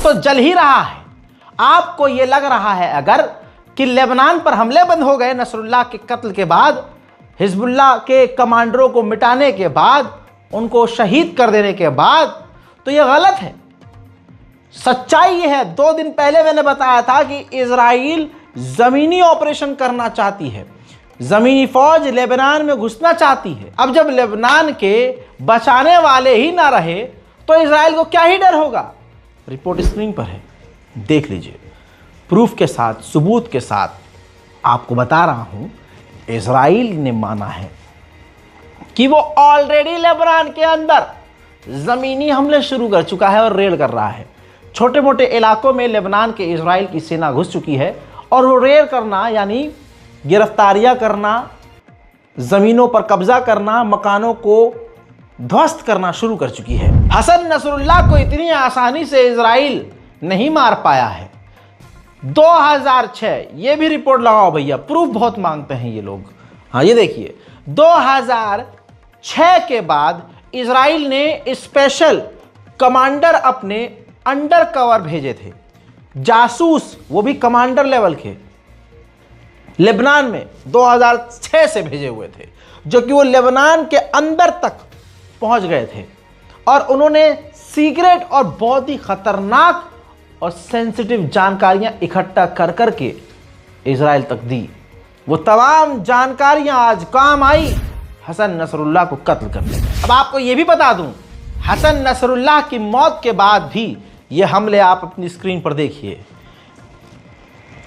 तो जल ही रहा है। आपको यह लग रहा है अगर कि लेबनान पर हमले बंद हो गए नसरुल्लाह के कत्ल के बाद, हिजबुल्लाह के कमांडरों को मिटाने के बाद, उनको शहीद कर देने के बाद, तो यह गलत है। सच्चाई यह है, 2 दिन पहले मैंने बताया था कि इजराइल जमीनी ऑपरेशन करना चाहती है, जमीनी फौज लेबनान में घुसना चाहती है। अब जब लेबनान के बचाने वाले ही ना रहे तो इजराइल को क्या ही डर होगा। रिपोर्ट स्क्रीन पर है, देख लीजिए, प्रूफ के साथ, सबूत के साथ आपको बता रहा हूं। इजराइल ने माना है कि वो ऑलरेडी लेबनान के अंदर जमीनी हमले शुरू कर चुका है और रेड कर रहा है। छोटे मोटे इलाकों में लेबनान के इजराइल की सेना घुस चुकी है और वो रेड करना यानी गिरफ्तारियां करना, जमीनों पर कब्जा करना, मकानों को ध्वस्त करना शुरू कर चुकी है। हसन नसरुल्लाह को इतनी आसानी से इजराइल नहीं मार पाया है। 2006, ये भी रिपोर्ट लगाओ भैया, प्रूफ बहुत मांगते हैं ये लोग। हाँ, ये देखिए, 2006 के बाद इजराइल ने स्पेशल कमांडर अपने अंडर कवर भेजे थे, जासूस, वो भी कमांडर लेवल के, लेबनान में 2006 से भेजे हुए थे, जो कि वो लेबनान के अंदर तक पहुंच गए थे और उन्होंने सीक्रेट और बहुत ही खतरनाक और सेंसिटिव जानकारियां इकट्ठा कर करके इजराइल तक दी। वो तमाम जानकारियां आज काम आई हसन नसरुल्लाह को कत्ल करने में। अब आपको यह भी बता दूं, हसन नसरुल्लाह की मौत के बाद भी ये हमले आप अपनी स्क्रीन पर देखिए।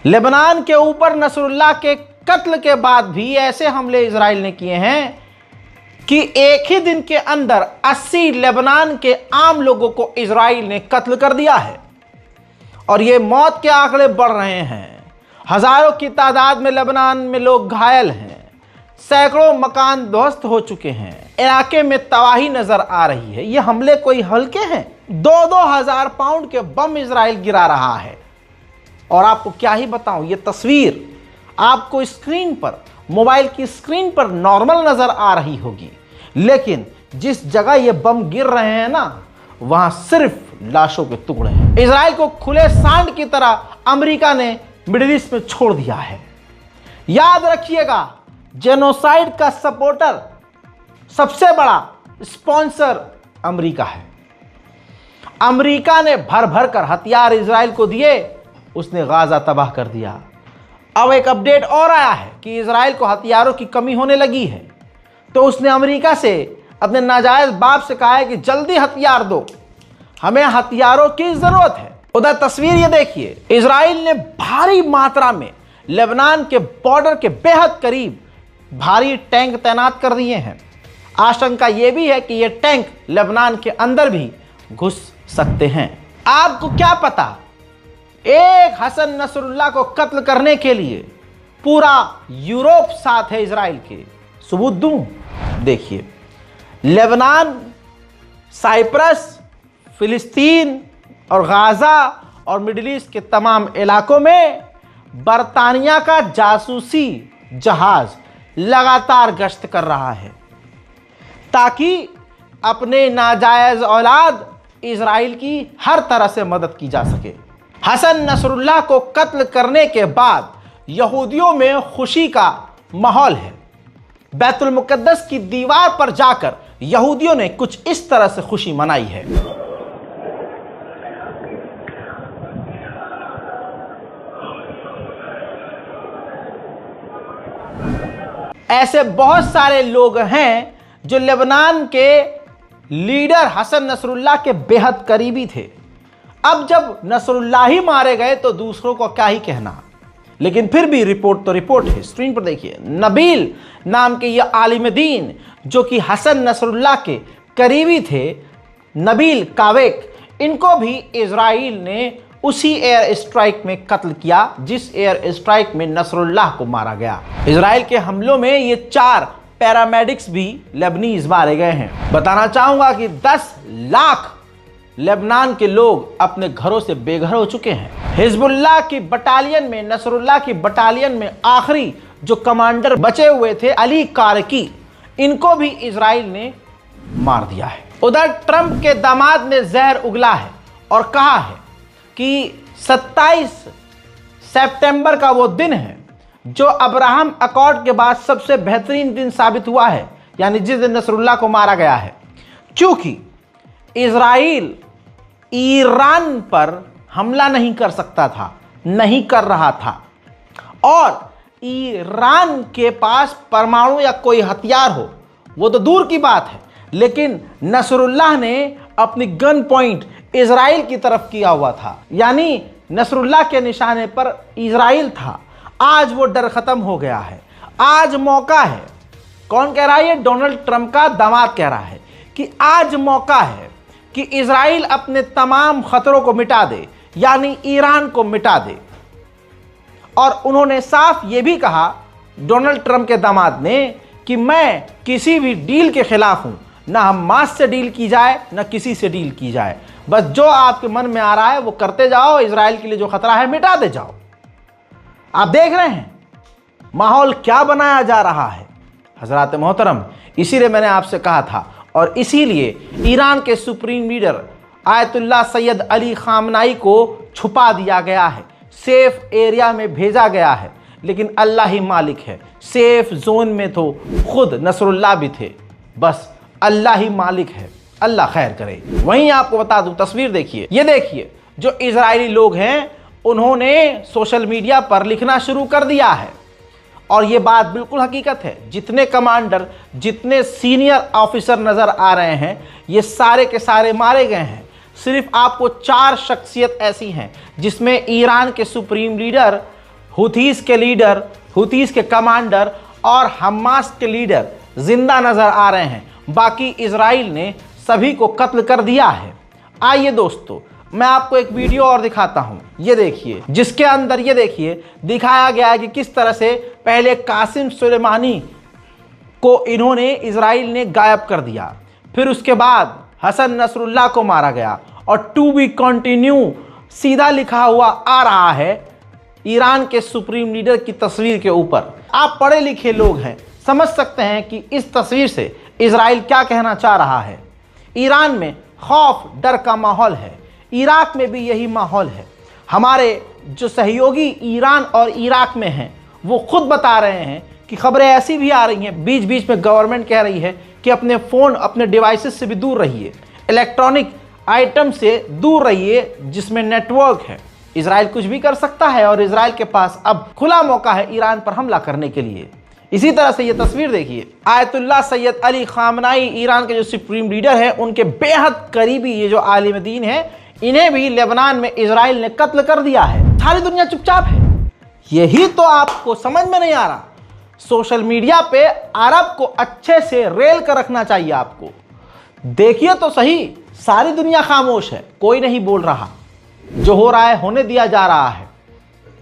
लेबनान के ऊपर नसरुल्लाह के कत्ल के बाद भी ऐसे हमले इजराइल ने किए हैं कि एक ही दिन के अंदर 80 लेबनान के आम लोगों को इजराइल ने कत्ल कर दिया है और ये मौत के आंकड़े बढ़ रहे हैं। हजारों की तादाद में लेबनान में लोग घायल हैं, सैकड़ों मकान ध्वस्त हो चुके हैं, इलाके में तबाही नजर आ रही है। ये हमले कोई हल्के हैं? 2-2 हजार पाउंड के बम इजराइल गिरा रहा है। और आपको क्या ही बताऊं, ये तस्वीर आपको स्क्रीन पर, मोबाइल की स्क्रीन पर नॉर्मल नजर आ रही होगी, लेकिन जिस जगह ये बम गिर रहे हैं ना, वहां सिर्फ लाशों के टुकड़े हैं। इजराइल को खुले सांड की तरह अमेरिका ने मिडिल ईस्ट में छोड़ दिया है। याद रखिएगा, जेनोसाइड का सपोर्टर, सबसे बड़ा स्पॉन्सर अमेरिका है। अमेरिका ने भर भर कर हथियार इजराइल को दिए, उसने गाजा तबाह कर दिया। अब एक अपडेट और आया है कि इजराइल को हथियारों की कमी होने लगी है, तो उसने अमेरिका से, अपने नाजायज बाप से कहा है कि जल्दी हथियार दो, हमें हथियारों की जरूरत है। उधर तस्वीर ये देखिए, इजराइल ने भारी मात्रा में लेबनान के बॉर्डर के बेहद करीब भारी टैंक तैनात कर दिए हैं। आशंका यह भी है कि ये टैंक लेबनान के अंदर भी घुस सकते हैं। आपको क्या पता, एक हसन नसरुल्लाह को कत्ल करने के लिए पूरा यूरोप साथ है इजराइल के। सबूत दूं, देखिए, लेबनान, साइप्रस, फिलिस्तीन और गाजा और मिडिल ईस्ट के तमाम इलाकों में बरतानिया का जासूसी जहाज लगातार गश्त कर रहा है ताकि अपने नाजायज औलाद इजराइल की हर तरह से मदद की जा सके। हसन नसरुल्लाह को कत्ल करने के बाद यहूदियों में खुशी का माहौल है। बैतुल मुकद्दस की दीवार पर जाकर यहूदियों ने कुछ इस तरह से खुशी मनाई है। ऐसे बहुत सारे लोग हैं जो लेबनान के लीडर हसन नसरुल्लाह के बेहद करीबी थे। अब जब नसरुल्लाह ही मारे गए तो दूसरों को क्या ही कहना, लेकिन फिर भी रिपोर्ट तो रिपोर्ट है। स्क्रीन पर देखिए, नबील नाम के ये आलिम दीन जो कि हसन नसरुल्लाह के करीबी थे, नबील कावेक, इनको भी इजराइल ने उसी एयर स्ट्राइक में कत्ल किया जिस एयर स्ट्राइक में नसरुल्लाह को मारा गया। इजराइल के हमलों में ये 4 पैरामेडिक्स भी लेबनीज मारे गए हैं। बताना चाहूंगा कि 10 लाख लेबनान के लोग अपने घरों से बेघर हो चुके हैं। हिजबुल्लाह की बटालियन में, नसरुल्लाह की बटालियन में आखिरी जो कमांडर बचे हुए थे, अली कारकी, इनको भी इजराइल ने मार दिया है। उधर ट्रंप के दामाद ने जहर उगला है और कहा है कि 27 सितंबर का वो दिन है जो अब्राहम अकॉर्ड के बाद सबसे बेहतरीन दिन साबित हुआ है, यानी जिस दिन नसरुल्लाह को मारा गया है। क्योंकि इजराइल ईरान पर हमला नहीं कर सकता था, नहीं कर रहा था, और ईरान के पास परमाणु या कोई हथियार हो वो तो दूर की बात है, लेकिन नसरुल्लाह ने अपनी गन पॉइंट इजराइल की तरफ किया हुआ था, यानी नसरुल्लाह के निशाने पर इजराइल था। आज वो डर खत्म हो गया है, आज मौका है। कौन कह रहा है? ये डोनाल्ड ट्रंप का दामाद कह रहा है कि आज मौका है कि इजराइल अपने तमाम खतरों को मिटा दे, यानी ईरान को मिटा दे। और उन्होंने साफ ये भी कहा, डोनाल्ड ट्रंप के दामाद ने, कि मैं किसी भी डील के खिलाफ हूं, ना हमास से डील की जाए ना किसी से डील की जाए, बस जो आपके मन में आ रहा है वो करते जाओ, इजराइल के लिए जो खतरा है मिटा दे जाओ। आप देख रहे हैं माहौल क्या बनाया जा रहा है हजरात मोहतरम। इसीलिए मैंने आपसे कहा था, और इसीलिए ईरान के supreme leader Ayatollah Syed Ali खामनाई को छुपा दिया गया है, सेफ एरिया में भेजा गया है। लेकिन अल्लाह ही मालिक है, सेफ जोन में तो खुद नसरुल्लाह भी थे, बस अल्लाह ही मालिक है, अल्लाह खैर करे। वहीं आपको बता दूं, तस्वीर देखिए, ये देखिए, जो इजरायली लोग हैं उन्होंने सोशल मीडिया पर लिखना शुरू कर दिया है, और ये बात बिल्कुल हकीकत है। जितने कमांडर, जितने सीनियर ऑफिसर नजर आ रहे हैं, ये सारे के सारे मारे गए हैं। सिर्फ आपको 4 शख्सियत ऐसी हैं जिसमें ईरान के सुप्रीम लीडर, हुथीस के लीडर, हुथीस के कमांडर और हमास के लीडर जिंदा नजर आ रहे हैं। बाकी इजराइल ने सभी को कत्ल कर दिया है। आइए दोस्तों, मैं आपको एक वीडियो और दिखाता हूं, ये देखिए, जिसके अंदर ये देखिए दिखाया गया है कि किस तरह से पहले कासिम सुलेमानी को इन्होंने, इजराइल ने गायब कर दिया, फिर उसके बाद हसन नसरुल्लाह को मारा गया, और टू बी कंटिन्यू सीधा लिखा हुआ आ रहा है ईरान के सुप्रीम लीडर की तस्वीर के ऊपर। आप पढ़े लिखे लोग हैं, समझ सकते हैं कि इस तस्वीर से इजराइल क्या कहना चाह रहा है। ईरान में खौफ, डर का माहौल है, इराक में भी यही माहौल है। हमारे जो सहयोगी ईरान और इराक में हैं वो खुद बता रहे हैं कि खबरें ऐसी भी आ रही हैं, बीच बीच में गवर्नमेंट कह रही है कि अपने फ़ोन, अपने डिवाइसेस से भी दूर रहिए, इलेक्ट्रॉनिक आइटम से दूर रहिए जिसमें नेटवर्क है। इजराइल कुछ भी कर सकता है, और इजराइल के पास अब खुला मौका है ईरान पर हमला करने के लिए। इसी तरह से ये तस्वीर देखिए, आयतुल्लाह सैयद अली खामनाई, ईरान के जो सुप्रीम लीडर हैं, उनके बेहद करीबी ये जो आलिम दीन है, इन्हें भी लेबनान में इजराइल ने कत्ल कर दिया है। सारी दुनिया चुपचाप है। यही तो आपको समझ में नहीं आ रहा। सोशल मीडिया पे अरब को अच्छे से रेल कर रखना चाहिए आपको। देखिए तो सही, सारी दुनिया खामोश है, कोई नहीं बोल रहा। जो हो रहा है होने दिया जा रहा है।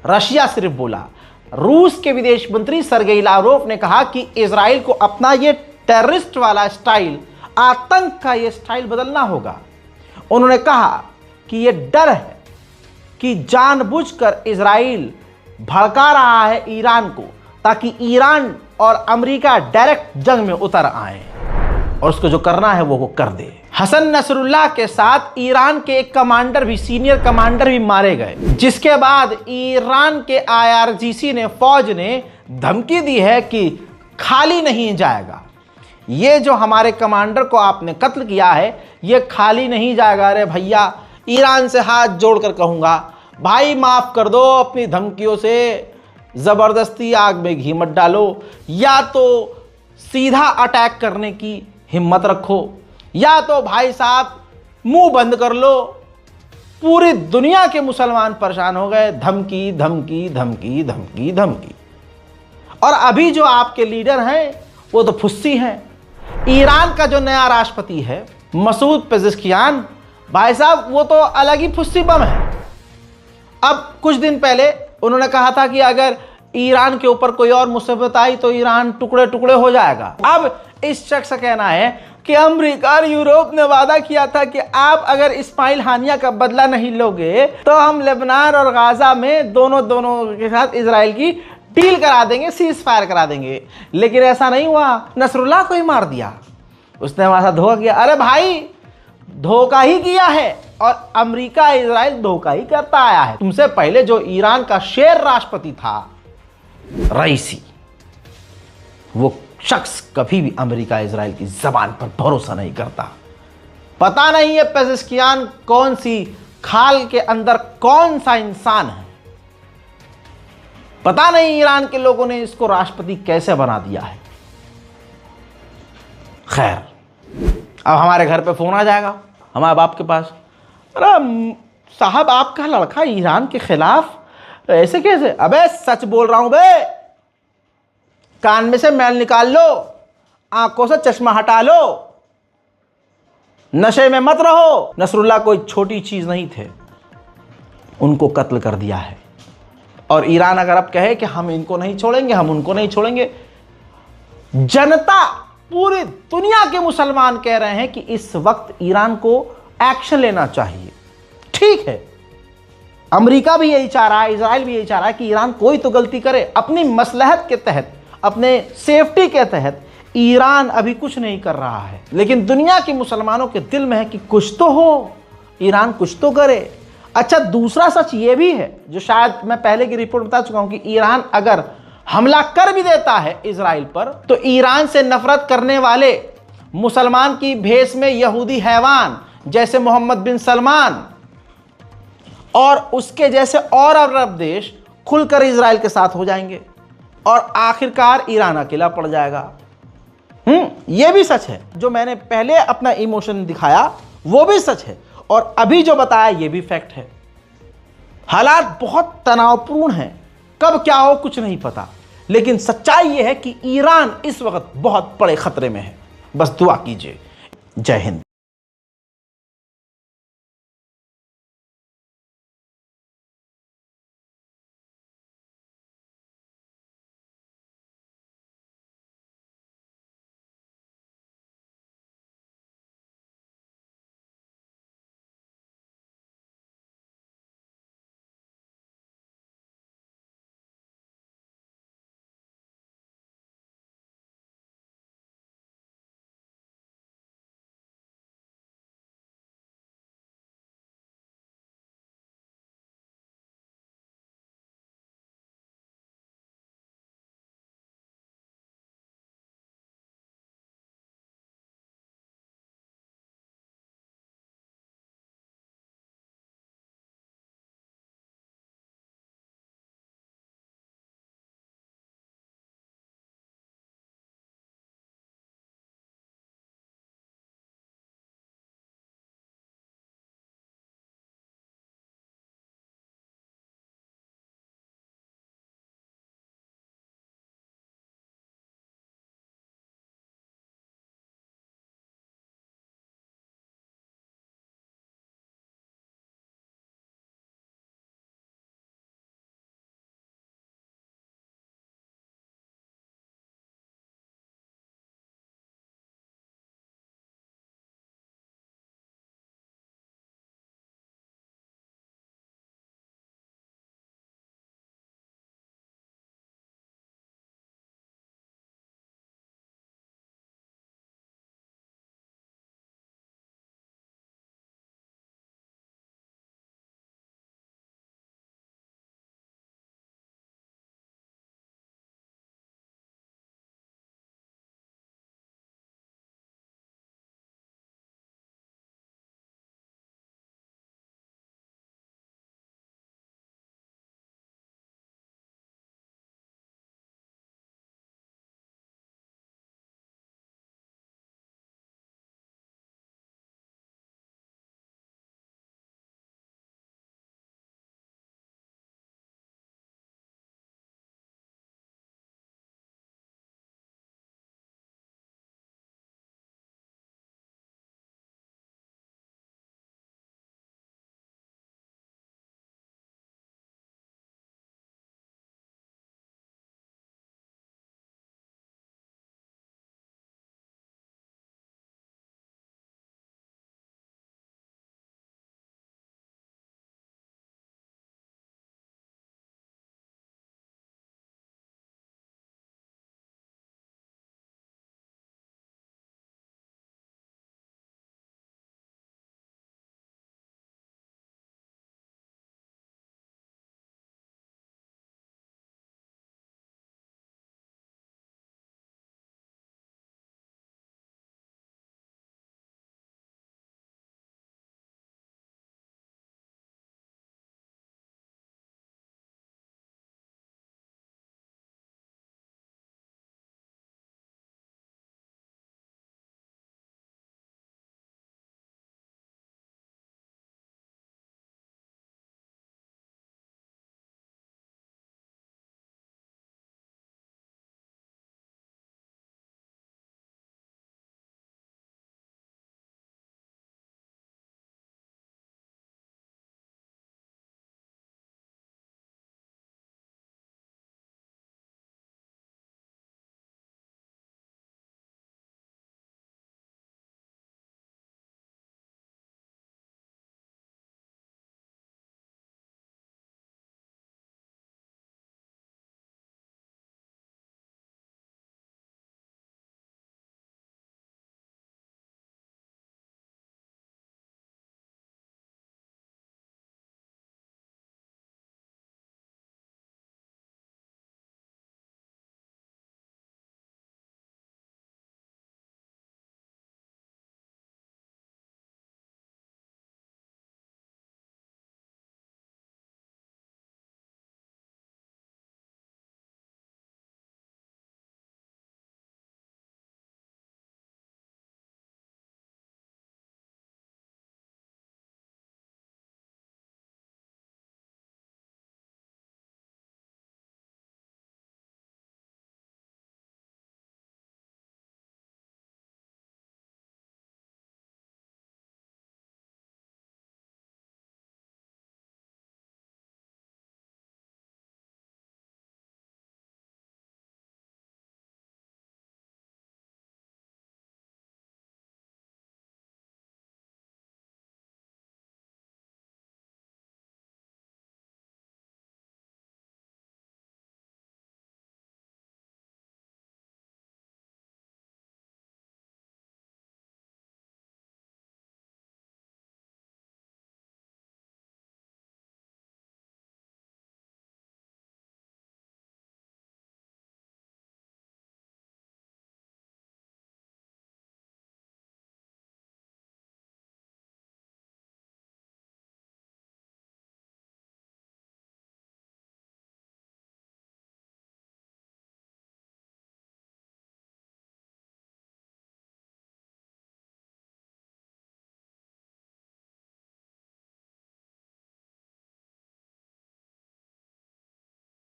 रशिया सिर्फ बोला। रूस के विदेश मंत्री सरगेई लावरोव ने कहा कि इजराइल को अपना ये टेररिस्ट वाला स्टाइल, आतंक का ये स्टाइल बदलना होगा। उन्होंने कहा कि ये डर है कि जानबूझकर इजराइल भड़का रहा है ईरान को, ताकि ईरान और अमेरिका डायरेक्ट जंग में उतर आए और उसको जो करना है वो कर दे। हसन नसरुल्लाह के साथ ईरान के एक कमांडर भी, सीनियर कमांडर भी मारे गए, जिसके बाद ईरान के IRGC ने, फौज ने धमकी दी है कि खाली नहीं जाएगा। ये जो हमारे कमांडर को आपने कत्ल किया है, ये खाली नहीं जाएगा। अरे भैया, ईरान से हाथ जोड़कर कहूँगा, भाई माफ़ कर दो, अपनी धमकियों से ज़बरदस्ती आग में घी मत डालो। या तो सीधा अटैक करने की हिम्मत रखो, या तो भाई साहब मुंह बंद कर लो। पूरी दुनिया के मुसलमान परेशान हो गए, धमकी धमकी धमकी धमकी धमकी। और अभी जो आपके लीडर हैं वो तो फुस्सी हैं। ईरान का जो नया राष्ट्रपति है मसूद पेज़ेश्कियान, भाई साहब वो तो अलग ही फुस्सी बम है। अब कुछ दिन पहले उन्होंने कहा था कि अगर ईरान के ऊपर कोई और मुसीबत आई तो ईरान टुकड़े टुकड़े हो जाएगा। अब इस शख्स का कहना है कि अमेरिका और यूरोप ने वादा किया था कि आप अगर इस्माइल हानिया का बदला नहीं लोगे तो हम लेबनान और गाजा में दोनों के साथ इजराइल की डील करा देंगे, सीज फायर करा देंगे। लेकिन ऐसा नहीं हुआ, नसरुल्लाह को ही मार दिया। उसने हमारे साथ धोखा किया। अरे भाई, धोखा ही किया है। और अमेरिका इजराइल धोखा ही करता आया है। तुमसे पहले जो ईरान का शेर राष्ट्रपति था रईसी, वो शख्स कभी भी अमेरिका इजराइल की जबान पर भरोसा नहीं करता। पता नहीं है पेजेश्कियान कौन सी खाल के अंदर कौन सा इंसान है। पता नहीं ईरान के लोगों ने इसको राष्ट्रपति कैसे बना दिया है। खैर, अब हमारे घर पे फोन आ जाएगा हमारे बाप के पास, अरे साहब आपका लड़का ईरान के खिलाफ ऐसे कैसे? अबे सच बोल रहा हूं बे, कान में से मैल निकाल लो, आंखों से चश्मा हटा लो, नशे में मत रहो। नसरुल्लाह कोई छोटी चीज नहीं थे, उनको कत्ल कर दिया है। और ईरान अगर अब कहे कि हम इनको नहीं छोड़ेंगे, हम उनको नहीं छोड़ेंगे, जनता पूरी दुनिया के मुसलमान कह रहे हैं कि इस वक्त ईरान को एक्शन लेना चाहिए। ठीक है, अमेरिका भी यही चाह रहा है, इजराइल भी यही चाह रहा है कि ईरान कोई तो गलती करे। अपनी मसलहत के तहत, अपने सेफ्टी के तहत ईरान अभी कुछ नहीं कर रहा है, लेकिन दुनिया के मुसलमानों के दिल में है कि कुछ तो हो, ईरान कुछ तो करे। अच्छा, दूसरा सच ये भी है जो शायद मैं पहले की रिपोर्ट बता चुका हूं कि ईरान अगर हमला कर भी देता है इजराइल पर, तो ईरान से नफरत करने वाले मुसलमान की भेष में यहूदी हैवान जैसे मोहम्मद बिन सलमान और उसके जैसे और अरब देश खुलकर इजराइल के साथ हो जाएंगे और आखिरकार ईरान अकेला पड़ जाएगा। यह भी सच है, जो मैंने पहले अपना इमोशन दिखाया वो भी सच है, और अभी जो बताया ये भी फैक्ट है। हालात बहुत तनावपूर्ण हैं, कब क्या हो कुछ नहीं पता, लेकिन सच्चाई यह है कि ईरान इस वक्त बहुत बड़े खतरे में है। बस दुआ कीजिए। जय हिंद।